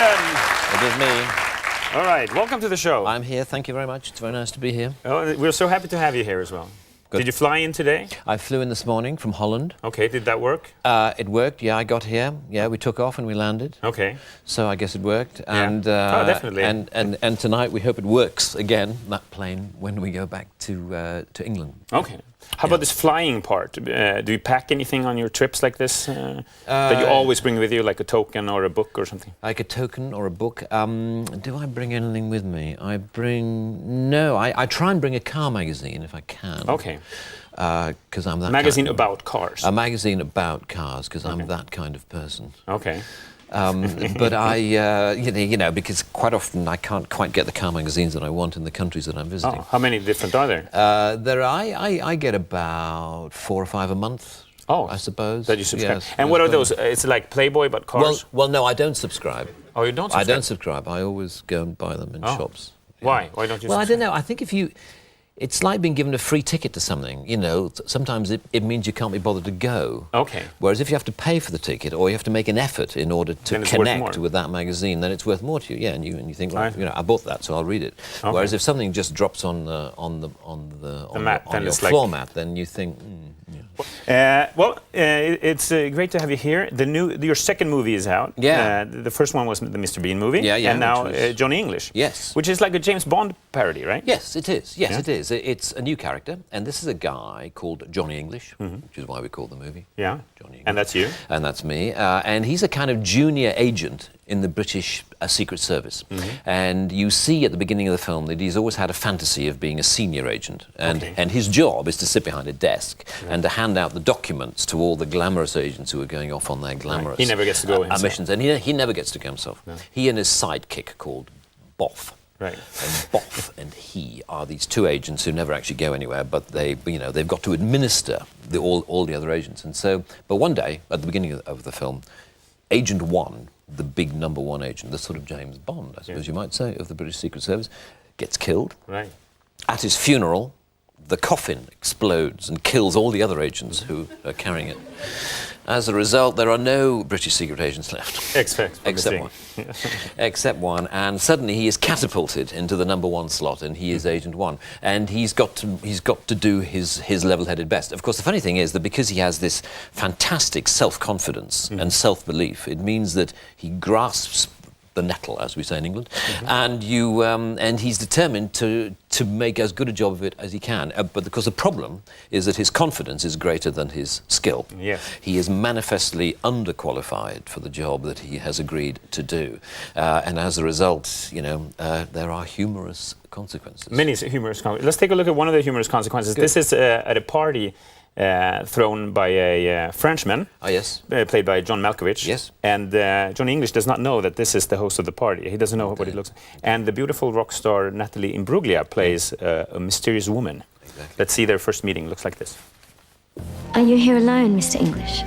Rowan! It is me. All right, welcome to the show. I'm here, thank you very much. It's very nice to be here. Oh, we're so happy to have you here as well. Good. Did you fly in today? I flew in this morning from Holland. Okay, did that work? It worked, yeah, I got here. Yeah, we took off and we landed. Okay. So I guess it worked. Yeah. And, oh, definitely. And tonight we hope it works again, that plane, when we go back to England. Okay. How about this flying part? Do you pack anything on your trips like this that you always bring with you, like a token or a book or something? Like a token or a book? Do I bring anything with me? No, I try and bring a car magazine if I can. Okay. Because I'm that magazine about cars? A magazine about cars, because I'm that kind of person. Okay. But you know, because quite often I can't quite get the car magazines that I want in the countries that I'm visiting. Oh, how many different are there? I get about 4 or 5 a month. Oh, I suppose. That you subscribe. Yes, and what are those? It's like Playboy, but cars? Well, no, I don't subscribe. Oh, you don't subscribe? I don't subscribe. I always go and buy them in shops. Why? Why don't you Well, subscribe? I don't know. I think if you... It's like being given a free ticket to something, you know. Sometimes it means you can't be bothered to go. Okay. Whereas if you have to pay for the ticket or you have to make an effort in order to connect with that magazine, then it's worth more to you. Yeah, and you think, well, you know, I bought that, so I'll read it. Okay. Whereas if something just drops on your floor mat, then you think, it's great to have you here. Your second movie is out. Yeah. The first one was the Mr. Bean movie. Yeah, yeah. And now Johnny English. Yes. Which is like a James Bond parody, right? Yes, it is. Yes, Yeah. it is. It's a new character, and this is a guy called Johnny English, which is why we call the movie. Yeah. Johnny English. And that's you. And that's me. And he's a kind of junior agent in the British Secret Service. And you see at the beginning of the film that he's always had a fantasy of being a senior agent. And his job is to sit behind a desk and to hand out the documents to all the glamorous agents who are going off on their glamorous He never gets to go himself. missions. And he never gets to go himself. No. He and his sidekick called Boff. Right. And Boff and he are these two agents who never actually go anywhere, but they've got to administer all the other agents. And so, but one day at the beginning of the film, Agent One, the big #1 agent, the sort of James Bond, I suppose you might say, of the British Secret Service, gets killed. Right. At his funeral, the coffin explodes and kills all the other agents who are carrying it. As a result, there are no British secret agents left. Except one. Except one. And suddenly he is catapulted into the #1 slot, and he is Agent One. And he's got to do his level-headed best. Of course, the funny thing is that because he has this fantastic self-confidence and self-belief, it means that he grasps the nettle, as we say in England, and he's determined to make as good a job of it as he can. But because the problem is that his confidence is greater than his skill. Yes. He is manifestly underqualified for the job that he has agreed to do, and as a result, you know, there are humorous consequences. Many humorous consequences. Let's take a look at one of the humorous consequences. Good. This is at a party thrown by a Frenchman, played by John Malkovich. Yes. And Johnny English does not know that this is the host of the party. He doesn't know what it looks like. And the beautiful rock star Natalie Imbruglia plays a mysterious woman. Exactly. Let's see their first meeting. Looks like this. Are you here alone, Mr. English?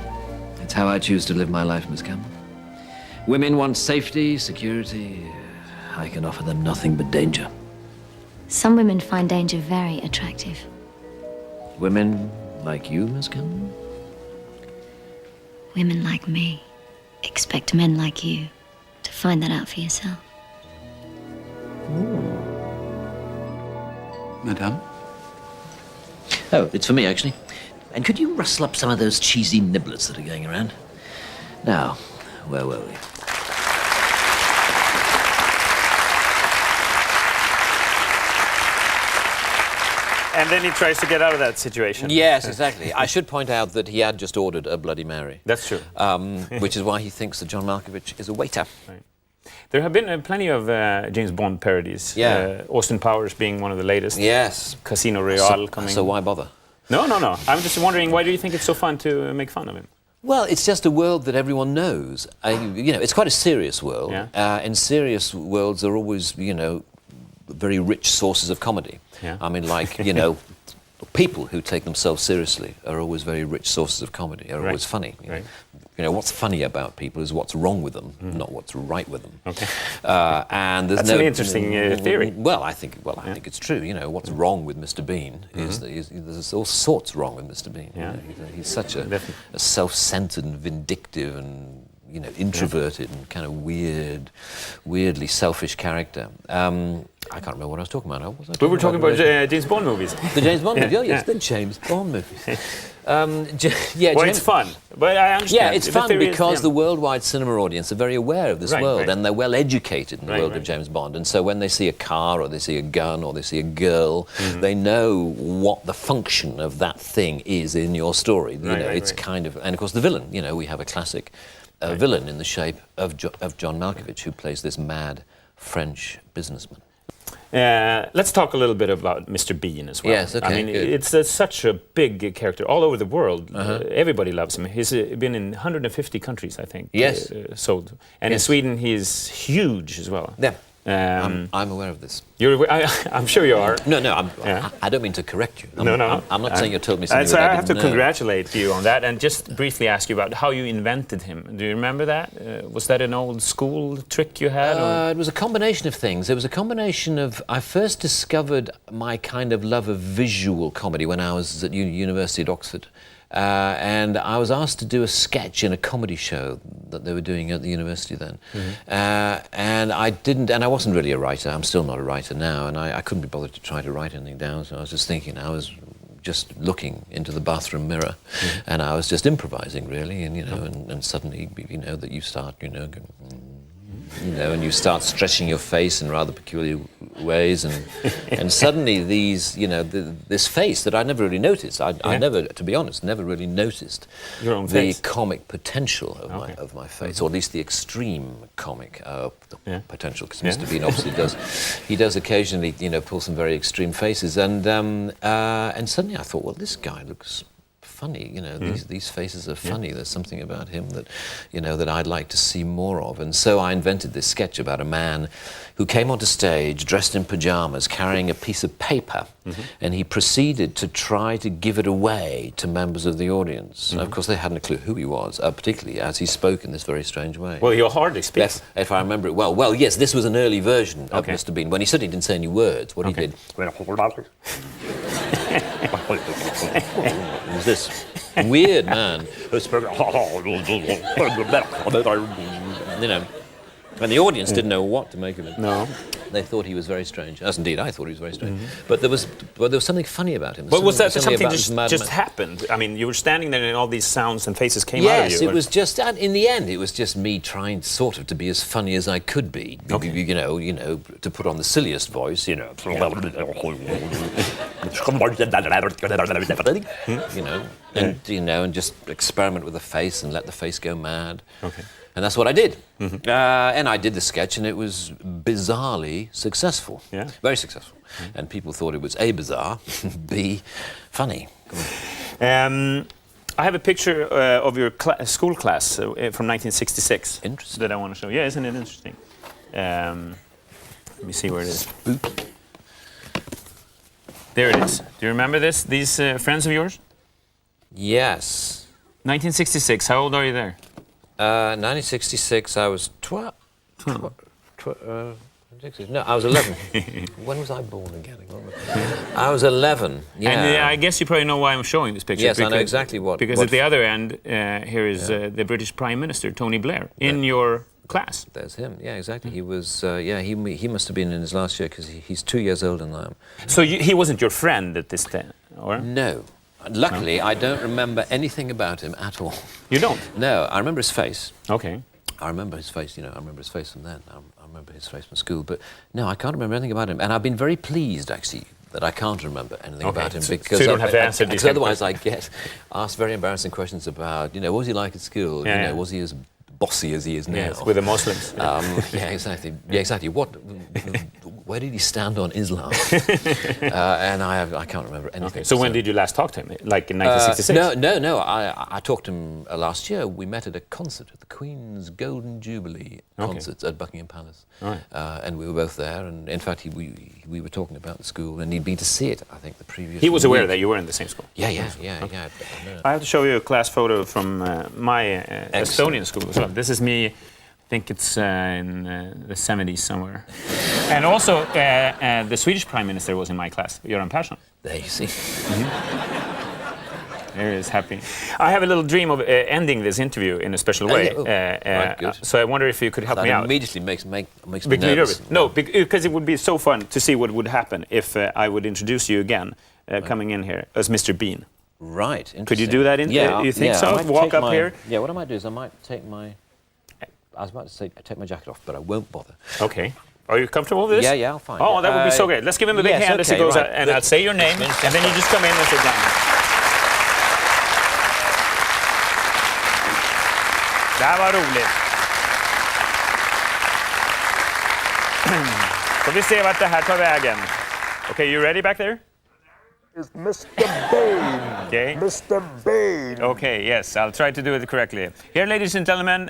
It's how I choose to live my life, Miss Campbell. Women want safety, security. I can offer them nothing but danger. Some women find danger very attractive. Women like you, Miss Campbell? Women like me expect men like you to find that out for yourself. Madame? Oh, it's for me, actually. And could you rustle up some of those cheesy niblets that are going around? Now, where were we? And then he tries to get out of that situation. Yes, exactly. I should point out that he had just ordered a Bloody Mary. That's true. Which is why he thinks that John Malkovich is a waiter. Right. There have been plenty of James Bond parodies. Yeah. Austin Powers being one of the latest. Yes. Casino Royale coming. So why bother? No. I'm just wondering, why do you think it's so fun to make fun of him? Well, it's just a world that everyone knows. You know, it's quite a serious world. Yeah. And serious worlds are always, you know, very rich sources of comedy. Yeah. I mean, like, you know, people who take themselves seriously are always very rich sources of comedy, are always funny. You know, what's funny about people is what's wrong with them, not what's right with them. Okay. And there's That's an interesting theory. Well, I think it's true. You know, what's wrong with Mr. Bean is that there's all sorts wrong with Mr. Bean. Yeah. You know, he's such a self-centered and vindictive and you know, introverted and kind of weirdly selfish character. I can't remember what I was talking about. We were talking about James Bond movies. The James Bond movies, oh yes, the James Bond movies. Well, it's fun, but I understand. Yeah, it's fun because the worldwide cinema audience are very aware of this world, and they're well educated in the world of James Bond. And so when they see a car, or they see a gun, or they see a girl, they know what the function of that thing is in your story. You know, it's kind of, and of course the villain. You know, we have a classic villain in the shape of John Malkovich, who plays this mad French businessman. Let's talk a little bit about Mr. Bean as well. Yes, okay. I mean, it's such a big character all over the world. Everybody loves him. He's been in 150 countries, I think. Yes. Sold. And in Sweden, he's huge as well. Yeah. I'm aware of this. I'm sure you are. No, I don't mean to correct you. I'm not saying you told me something so that I have to congratulate you on that and just briefly ask you about how you invented him. Do you remember that? Was that an old school trick you had? It was a combination of things. It was a combination of... I first discovered my kind of love of visual comedy when I was at University at Oxford. And I was asked to do a sketch in a comedy show that they were doing at the university then. And I didn't, and I wasn't really a writer. I'm still not a writer now, and I couldn't be bothered to try to write anything down, so I was just thinking, I was just looking into the bathroom mirror, and I was just improvising, really, and, you know, and suddenly, you know, that you start, you know, and you start stretching your face in rather peculiar ways, and suddenly these, you know, this face that I never really noticed. I never, to be honest, never really noticed your own the face. Comic potential of my face, or at least the extreme comic potential. Because Mr. Bean obviously does occasionally, you know, pull some very extreme faces, and suddenly I thought, well, this guy looks funny, you know, these faces are funny. There's something about him that, you know, that I'd like to see more of. And so I invented this sketch about a man who came onto stage dressed in pajamas, carrying a piece of paper, and he proceeded to try to give it away to members of the audience. Of course, they hadn't a clue who he was, particularly as he spoke in this very strange way. Well, you hardly speak. If I remember it well. Well, yes, this was an early version of Mr. Bean, when he certainly didn't say any words. What he did... It was this weird man. You know, and the audience didn't know what to make of it. No. They thought he was very strange. As indeed, I thought he was very strange. But there was something funny about him. But was that something just happened? I mean, you were standing there and all these sounds and faces came out of you. Yes, it was just, in the end, it was just me trying sort of to be as funny as I could be. You know, to put on the silliest voice, you know. You know, and just experiment with the face and let the face go mad. And that's what I did. And I did the sketch, and it was bizarrely successful. Very successful. And people thought it was A, bizarre, B, funny. I have a picture of your school class from 1966. Interesting. That I want to show. Yeah, isn't it interesting? Let me see where it is. Spooky. There it is. Do you remember this? These friends of yours? Yes. 1966. How old are you there? 1966, I was 12. No, I was 11. When was I born again? I was 11. Yeah. And I guess you probably know why I'm showing this picture. Yes, I know exactly what. Because at the other end, here is the British Prime Minister, Tony Blair, in your class. There's him. Yeah, exactly. He was. He must have been in his last year because he's 2 years older than I am. So he wasn't your friend at this time, or? No. Luckily, I don't remember anything about him at all. You don't? No, I remember his face. Okay. I remember his face, you know, I remember his face from then. I remember his face from school, but no, I can't remember anything about him. And I've been very pleased, actually, that I can't remember anything about him, because so you don't have to answer these otherwise I get asked very embarrassing questions about, you know, what was he like at school? You know, was he as bossy as he is now? Yes, with the Muslims. Yeah, exactly. Yeah, exactly. Where did he stand on Islam? And I can't remember anything. So when did you last talk to him? Like in 1966? No. I talked to him last year. We met at a concert at the Queen's Golden Jubilee concerts at Buckingham Palace. Right. And we were both there. And in fact, we were talking about the school, and he'd been to see it, I think, the previous He was aware that you were in the same school? Yeah. I have to show you a class photo from my Estonian school as well. This is me. I think it's in the 70s somewhere. And also, the Swedish Prime Minister was in my class, Göran Persson. There you see. There he is, happy. I have a little dream of ending this interview in a special way. Right, good. So I wonder if you could help me out. That immediately makes me nervous. No, because it would be so fun to see what would happen if I would introduce you again, coming in here as Mr. Bean. Right, interesting. Could you do that? You think so? Walk up here? Yeah, what I might do is I might take my... I was about to say take my jacket off, but I won't bother. Okay. Are you comfortable with this? Yeah, I'll find it. Oh, that would be so great. Let's give him a big hand as he goes out, and I'll say your name, and then you just come in and sit down. Det här var roligt. Får vi se vart det här tar vägen. Okay, you ready back there? It's Mr. Bean. Okay. Mr. Bean. Okay, yes, I'll try to do it correctly. Here, ladies and gentlemen,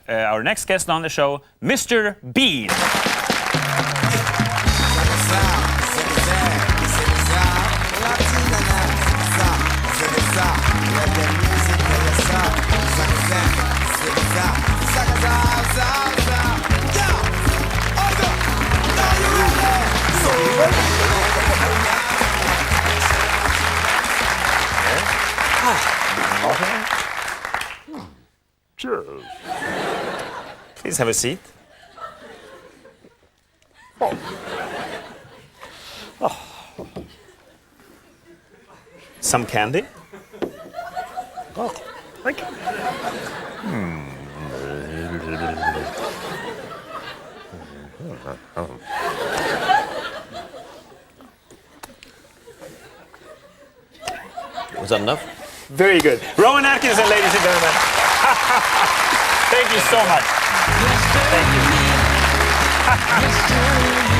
our next guest on the show, Mr. Bean. Cheers. Please have a seat. Oh. Some candy? Oh, thank you. Was that enough? Very good. Rowan Atkinson, ladies and gentlemen. Thank you so much. Thank you.